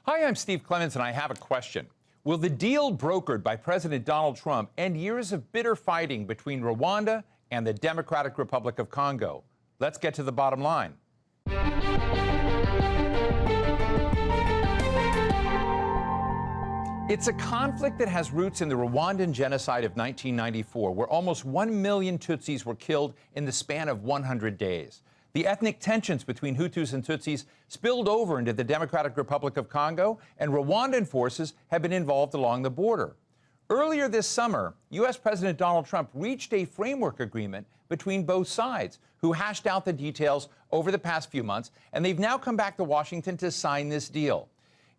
Hi, I'm Steve Clemons, and I have a question. Will the deal brokered by President Donald Trump end years of bitter fighting between Rwanda and the Democratic Republic of Congo? Let's get to the bottom line. It's a conflict that has roots in the Rwandan genocide of 1994, where almost 1 million Tutsis were killed in the span of 100 days. The ethnic tensions between Hutus and Tutsis spilled over into the Democratic Republic of Congo, and Rwandan forces have been involved along the border. Earlier this summer, U.S. President Donald Trump reached a framework agreement between both sides, who hashed out the details over the past few months, and they've now come back to Washington to sign this deal.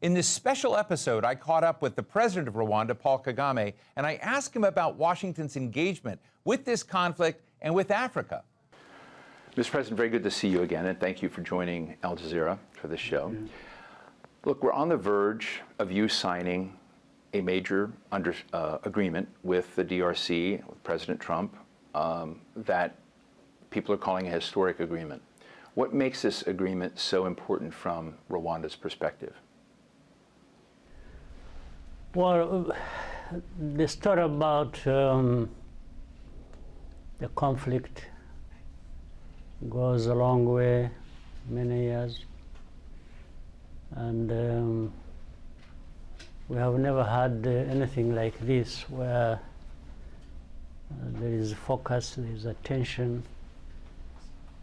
In this special episode, I caught up with the president of Rwanda, Paul Kagame, and I asked him about Washington's engagement with this conflict and with Africa. Mr. President, very good to see you again, and thank you for joining Al Jazeera for this show. Look, we're on the verge of you signing a major agreement with the DRC, with President Trump, that people are calling a historic agreement. What makes this agreement so important from Rwanda's perspective? Well, the story about the conflict goes a long way, many years, and we have never had anything like this where there is focus, there is attention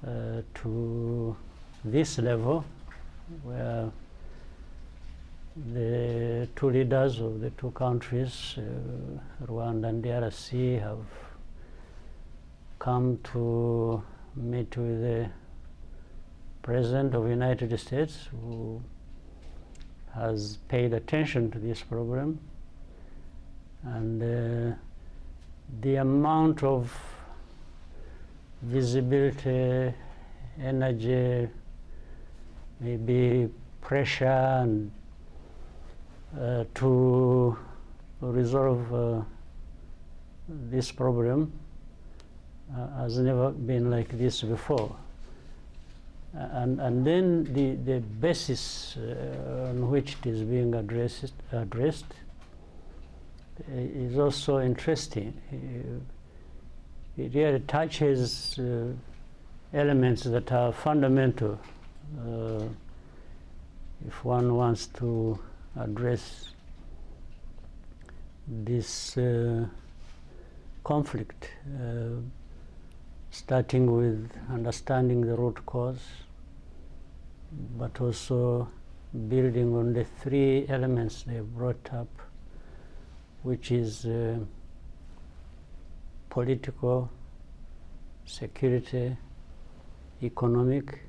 to this level, where the two leaders of the two countries, Rwanda and DRC, have come to meet with the President of the United States, who has paid attention to this program. And the amount of visibility, energy, maybe pressure, and to resolve this problem has never been like this before. And then the basis on which it is being addressed is also interesting. It really touches elements that are fundamental if one wants to address this conflict, starting with understanding the root cause, but also building on the three elements they brought up, which is political, security, economic.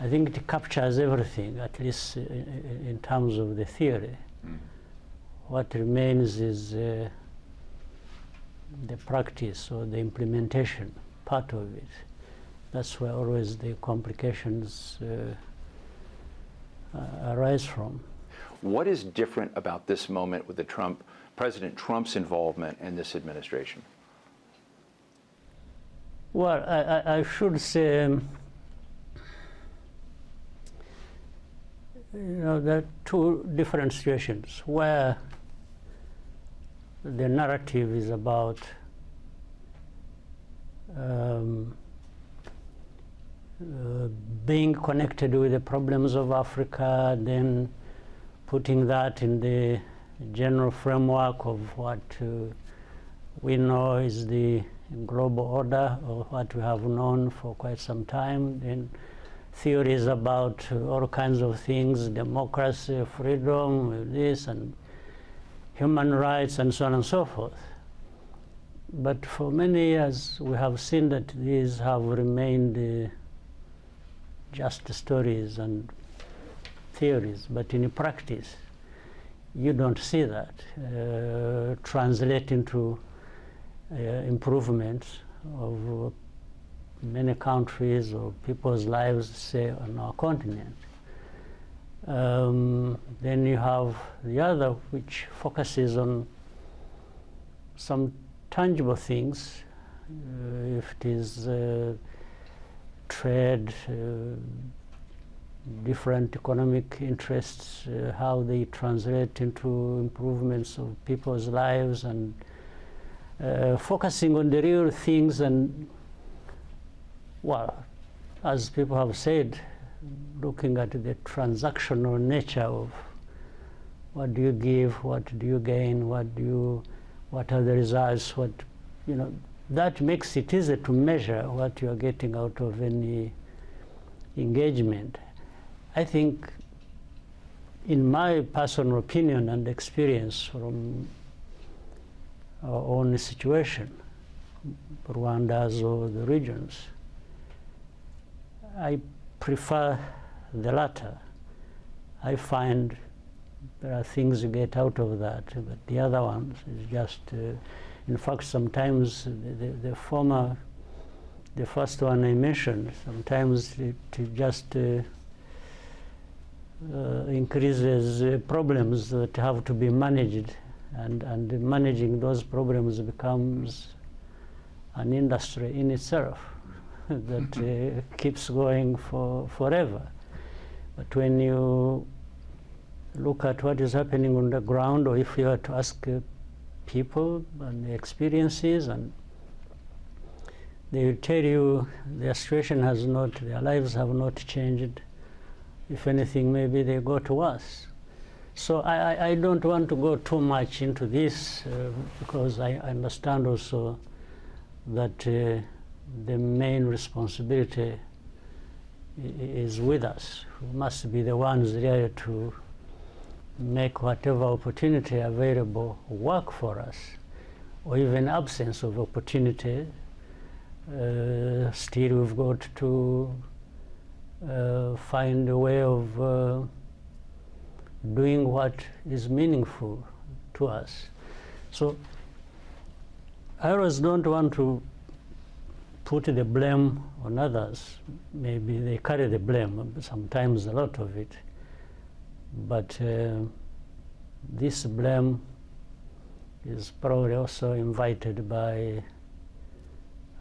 I think it captures everything, at least in terms of the theory. What remains is the practice or the implementation part of it. That's where always the complications arise from. What is different about this moment with President Trump's involvement in this administration? Well, I should say, there are two different situations where the narrative is about being connected with the problems of Africa, then putting that in the general framework of what we know is the global order, or what we have known for quite some time. Then theories about all kinds of things, democracy, freedom, this, and human rights, and so on and so forth. But for many years, we have seen that these have remained just stories and theories, but in practice, you don't see that translate into improvements of many countries or people's lives, say, on our continent. Then you have the other, which focuses on some tangible things, if it is trade, different economic interests, how they translate into improvements of people's lives, and focusing on the real things. And, well, as people have said, looking at the transactional nature of what do you give, what do you gain, what are the results, that makes it easy to measure what you are getting out of any engagement. I think, in my personal opinion and experience from our own situation, Rwanda's or the regions, I prefer the latter. I find there are things you get out of that, but the other ones is just, in fact, sometimes the first one I mentioned, sometimes it just increases problems that have to be managed, and managing those problems becomes an industry in itself that keeps going forever. But when you look at what is happening on the ground, or if you were to ask people and their experiences, and they will tell you their situation their lives have not changed. If anything, maybe they go to worse. So I don't want to go too much into this because I understand also that the main responsibility is with us. We must be the ones there to make whatever opportunity available work for us, or even absence of opportunity. Still, we've got to find a way of doing what is meaningful to us. So I always don't want to put the blame on others. Maybe they carry the blame, sometimes a lot of it. But this blame is probably also invited by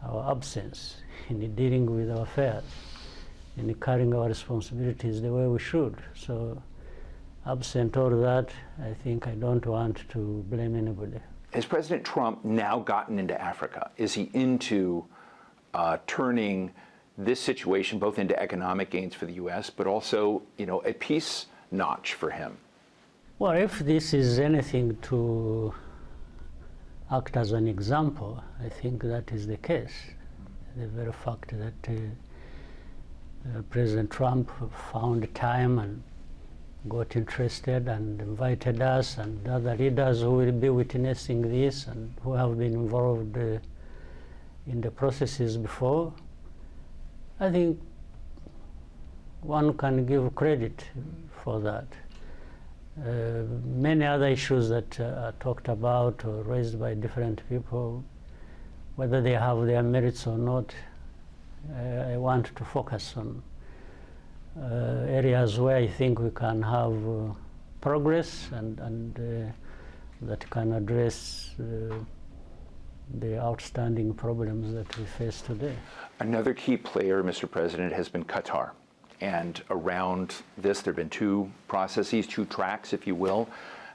our absence in dealing with our affairs, in carrying our responsibilities the way we should. So, absent all that, I think I don't want to blame anybody. Has President Trump now gotten into Africa? Is he into turning this situation both into economic gains for the U.S., but also, a peace notch for him? Well, if this is anything to act as an example, I think that is the case. The very fact that President Trump found time and got interested and invited us and other leaders who will be witnessing this and who have been involved in the processes before, I think one can give credit for that. Many other issues that are talked about or raised by different people, whether they have their merits or not, I want to focus on areas where I think we can have progress and that can address the outstanding problems that we face today. Another key player, Mr. President, has been Qatar. And around this, there have been two processes, two tracks, if you will.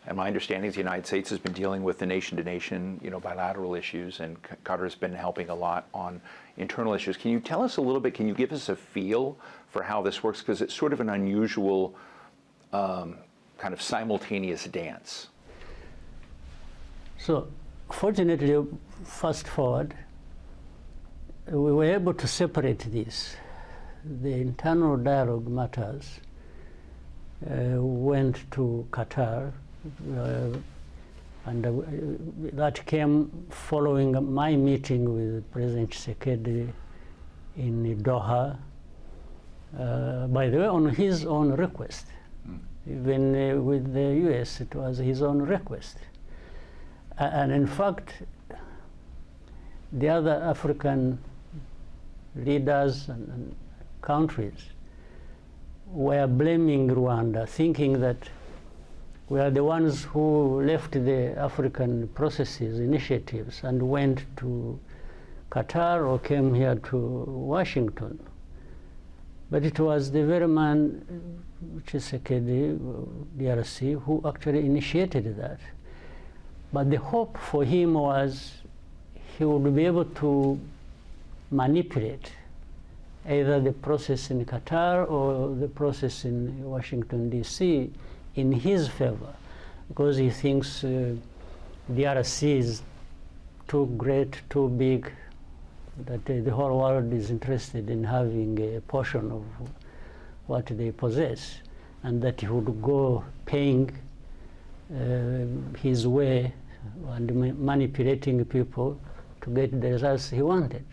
And my understanding is the United States has been dealing with the nation-to-nation, bilateral issues, and Qatar has been helping a lot on internal issues. Can you tell us a little bit, can you give us a feel for how this works? Because it's sort of an unusual kind of simultaneous dance. So, fortunately, fast forward, we were able to separate this. The internal dialogue matters went to Qatar, and that came following my meeting with President Tshisekedi in Doha, by the way, on his own request. Even with the U.S., it was his own request. And in fact, the other African leaders and countries were blaming Rwanda, thinking that we are the ones who left the African processes, initiatives, and went to Qatar or came here to Washington. But it was the very man, Tshisekedi, DRC, who actually initiated that. But the hope for him was he would be able to manipulate either the process in Qatar or the process in Washington, D.C. in his favor, because he thinks DRC is too great, too big, that the whole world is interested in having a portion of what they possess, and that he would go paying his way and manipulating people to get the results he wanted.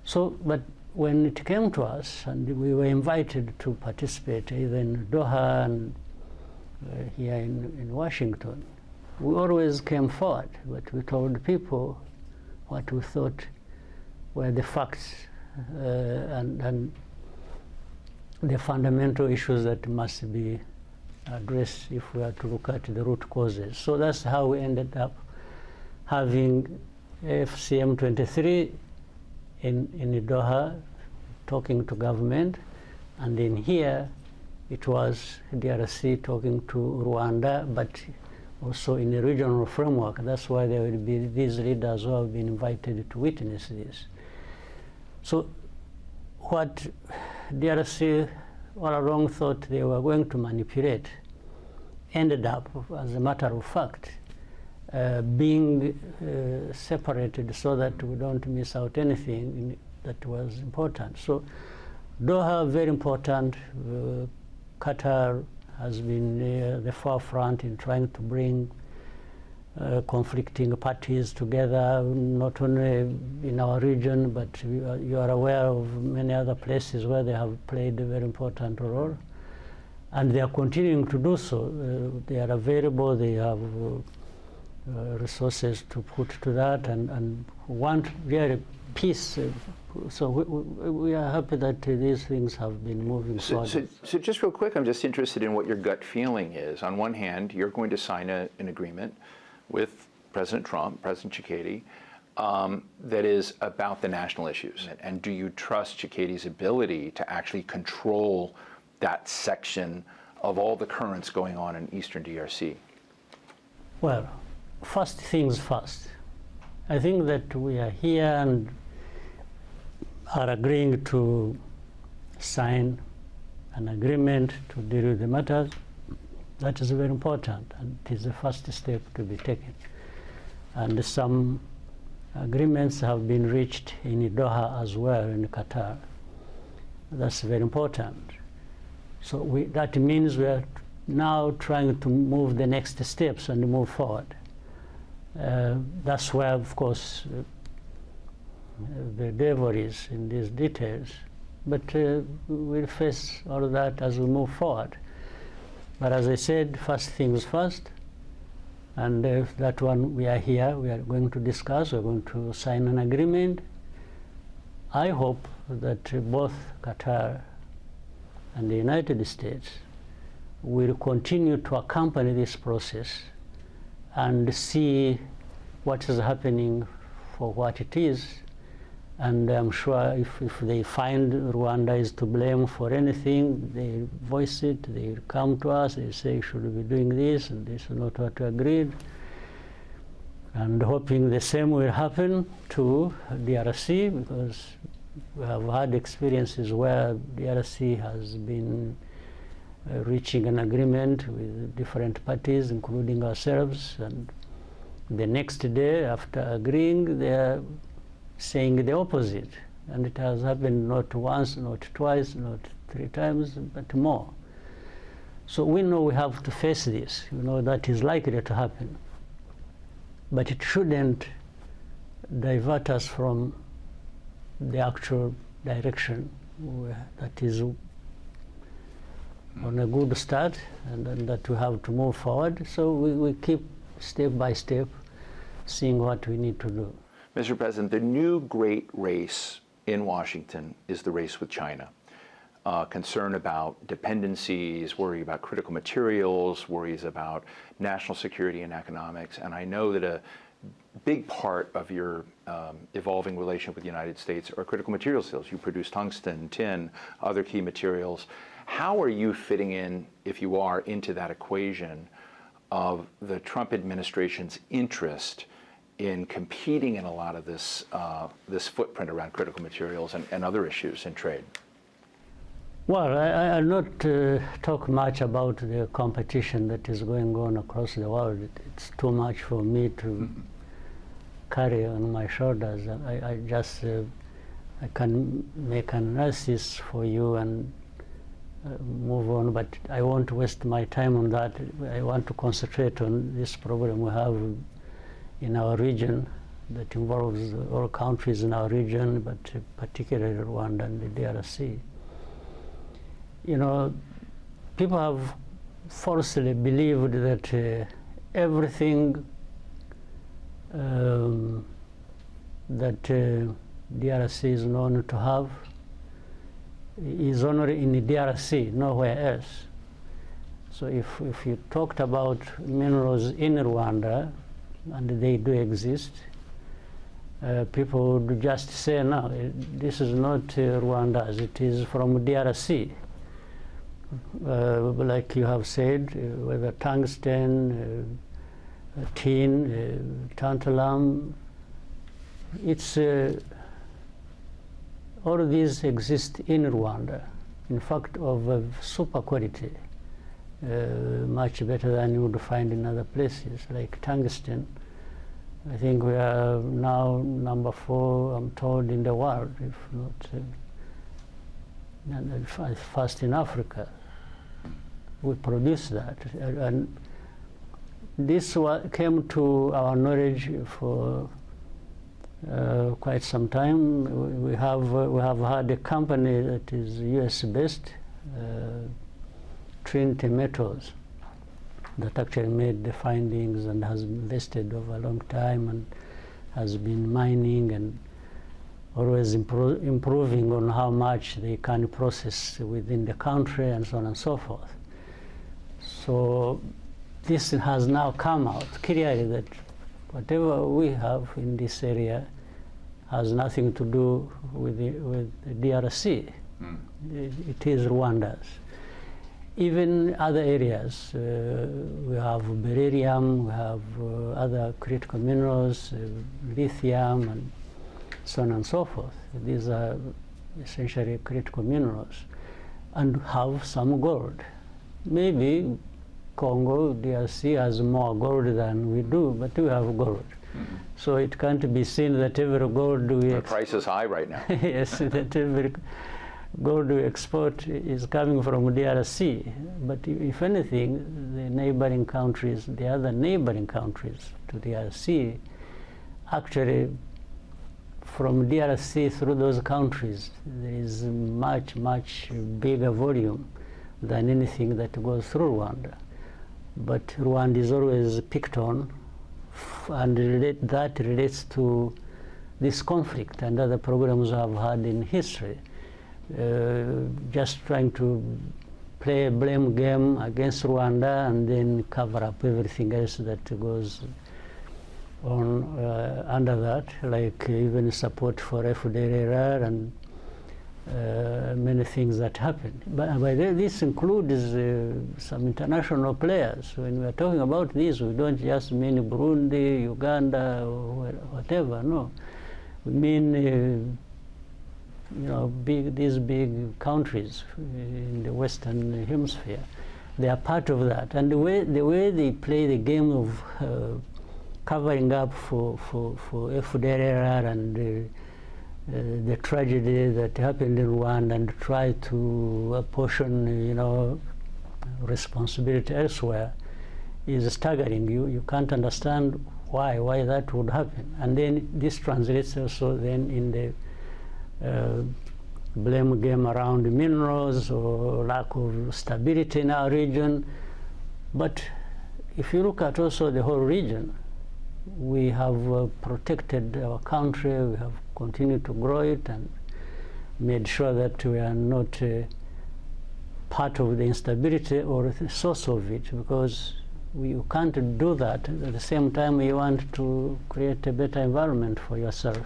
So, but when it came to us, and we were invited to participate either in Doha and here in Washington, we always came forward, but we told people what we thought were the facts and the fundamental issues that must be addressed if we are to look at the root causes. So that's how we ended up having FCM 23 in Doha, talking to government, and in here it was DRC talking to Rwanda, but also in a regional framework. That's why there will be these leaders who have been invited to witness this. So what DRC all along thought they were going to manipulate ended up, as a matter of fact, being separated so that we don't miss out anything that was important. So Doha, very important. Qatar has been near the forefront in trying to bring conflicting parties together, not only in our region, but you are aware of many other places where they have played a very important role. And they are continuing to do so. They are available, they have resources to put to that, and want really peace. So we are happy that these things have been moving forward. So just real quick, I'm just interested in what your gut feeling is. On one hand, you're going to sign an agreement with President Trump, President Tshisekedi, that is about the national issues. And do you trust Tshisekedi's ability to actually control that section of all the currents going on in Eastern DRC? Well, first things first. I think that we are here and are agreeing to sign an agreement to deal with the matters. That is very important, and it is the first step to be taken. And some agreements have been reached in Doha as well, in Qatar. That's very important. So that means we are now trying to move the next steps and move forward. That's where, of course, the devil is in these details. But we'll face all of that as we move forward. But as I said, first things first. And that one, we are here, we are going to discuss, we're going to sign an agreement. I hope that both Qatar and the United States will continue to accompany this process and see what is happening for what it is. And I'm sure if they find Rwanda is to blame for anything, they voice it, they come to us, they say, should we be doing this, and this is not what we agreed. And hoping the same will happen to DRC, because we have had experiences where DRC has been reaching an agreement with different parties, including ourselves, and the next day after agreeing, they are saying the opposite. And it has happened not once, not twice, not 3 times, but more. So we know we have to face this. You know that is likely to happen. But it shouldn't divert us from the actual direction that is on a good start, and that we have to move forward. So we keep step by step seeing what we need to do. Mr. President, the new great race in Washington is the race with China. Concern about dependencies, worry about critical materials, worries about national security and economics. And I know that big part of your evolving relationship with the United States are critical material sales. You produce tungsten, tin, other key materials. How are you fitting in, if you are, into that equation of the Trump administration's interest in competing in a lot of this, this footprint around critical materials and other issues in trade? Well, I'll not talk much about the competition that is going on across the world. It's too much for me to carry on my shoulders. I just I can make an analysis for you and move on, but I won't waste my time on that. I want to concentrate on this problem we have in our region that involves all countries in our region, but particularly Rwanda and the DRC. You know, people have falsely believed that everything that DRC is known to have is only in the DRC, nowhere else. So if you talked about minerals in Rwanda, and they do exist, people would just say, no, this is not Rwanda's, it is from DRC. Like you have said, whether tungsten, tin, tantalum, it's all of these exist in Rwanda. In fact, of super quality, much better than you would find in other places, like tungsten. I think we are now number 4, I'm told, in the world, if not first in Africa. We produce that, and this came to our knowledge for quite some time. We have had a company that is U.S. based, Trinity Metals, that actually made the findings and has invested over a long time and has been mining and always improving on how much they can process within the country and so on and so forth. So this has now come out clearly that whatever we have in this area has nothing to do with the DRC. It is Rwanda's. Even other areas, we have beryllium, we have other critical minerals, lithium, and so on and so forth. These are essentially critical minerals, and have some gold. Maybe Congo, DRC has more gold than we do, but we have gold. So it can't be seen that every gold we the price is high right now. yes, that every gold we export is coming from DRC. But if anything, the neighboring countries, the other neighboring countries to DRC, actually from DRC through those countries, there is much, much bigger volume than anything that goes through Rwanda. But Rwanda is always picked on, and that relates to this conflict and other problems I've had in history. Just trying to play a blame game against Rwanda and then cover up everything else that goes on under that, like even support for FDLR and many things that happen. But this includes some international players. When we are talking about this, we don't just mean Burundi, Uganda, or whatever, no. We mean you know, these big countries in the Western Hemisphere. They are part of that. And the way they play the game of covering up for FDLR and the tragedy that happened in Rwanda and try to apportion, you know, responsibility elsewhere is staggering. You can't understand why that would happen. And then this translates also then in the blame game around minerals or lack of stability in our region. But if you look at also the whole region, we have protected our country, we have continued to grow it and made sure that we are not part of the instability or the source of it, because You can't do that. At the same time, you want to create a better environment for yourself.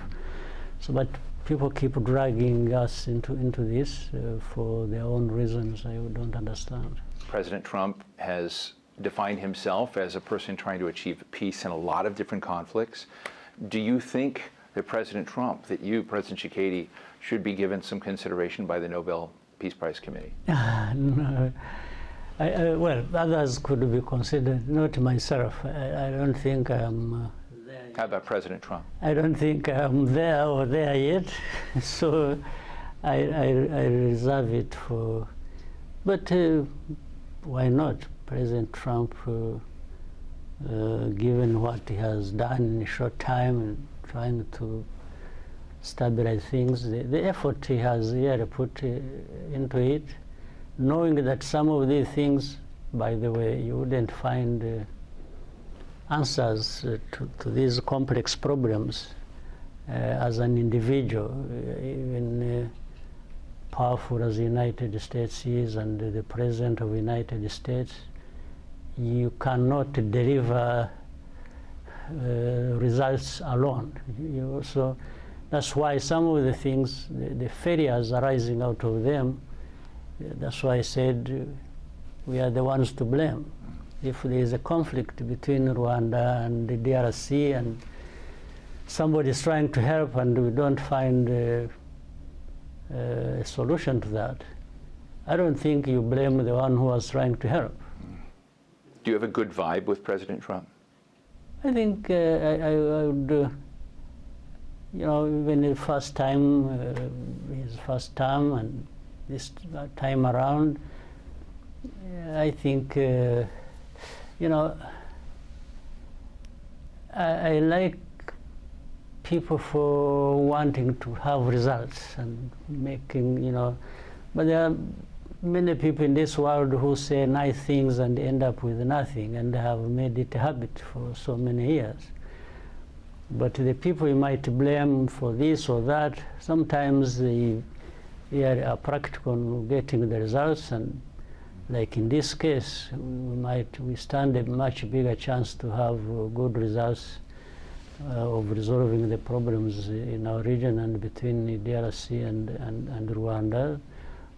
So, but people keep dragging us into this for their own reasons I don't understand. President Trump has defined himself as a person trying to achieve peace in a lot of different conflicts. Do you think that President Trump, that you, President Tshisekedi, should be given some consideration by the Nobel Peace Prize Committee? No. Well, others could be considered, not myself. I don't think I'm there. How about President Trump? I don't think I'm there or there yet, so I reserve it for. But why not? President Trump, given what he has done in a short time and trying to stabilize things, the effort he has here put into it, knowing that some of these things, by the way, you wouldn't find answers to these complex problems as an individual, even powerful as the United States is and the President of the United States, you cannot deliver results alone. You also, that's why some of the things, the failures arising out of them, that's why I said we are the ones to blame. If there is a conflict between Rwanda and the DRC and somebody is trying to help and we don't find a solution to that, I don't think you blame the one who was trying to help. Do you have a good vibe with President Trump? I think I would, even the first time, his first term and this time around, I think, I like people for wanting to have results and making, but there are many people in this world who say nice things and end up with nothing and have made it a habit for so many years. But the people you might blame for this or that, sometimes they are practical in getting the results, and like in this case, we stand a much bigger chance to have good results of resolving the problems in our region and between the DRC and Rwanda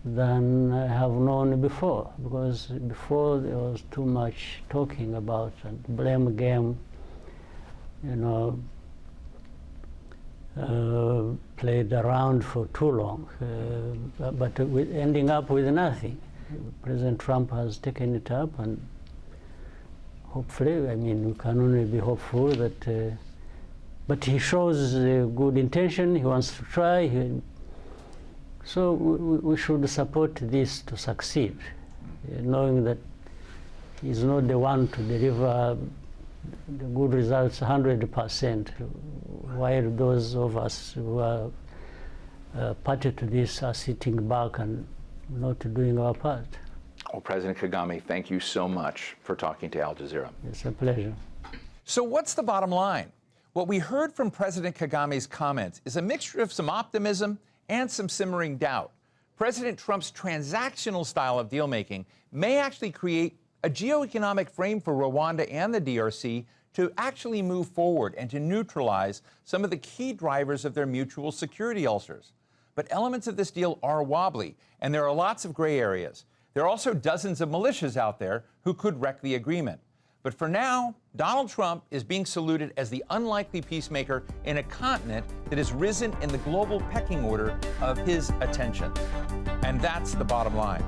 than I have known before, because before there was too much talking about and blame game, played around for too long, but ending up with nothing. President Trump has taken it up, and hopefully, we can only be hopeful that, but he shows good intention, he wants to try, so we should support this to succeed, knowing that he's not the one to deliver the good results 100%, while those of us who are party to this are sitting back and not doing our part. Well, President Kagame, thank you so much for talking to Al Jazeera. It's a pleasure. So what's the bottom line? What we heard from President Kagame's comments is a mixture of some optimism and some simmering doubt. President Trump's transactional style of deal-making may actually create a geoeconomic frame for Rwanda and the DRC to actually move forward and to neutralize some of the key drivers of their mutual security ulcers. But elements of this deal are wobbly, and there are lots of gray areas. There are also dozens of militias out there who could wreck the agreement. But for now, Donald Trump is being saluted as the unlikely peacemaker in a continent that has risen in the global pecking order of his attention. And that's the bottom line.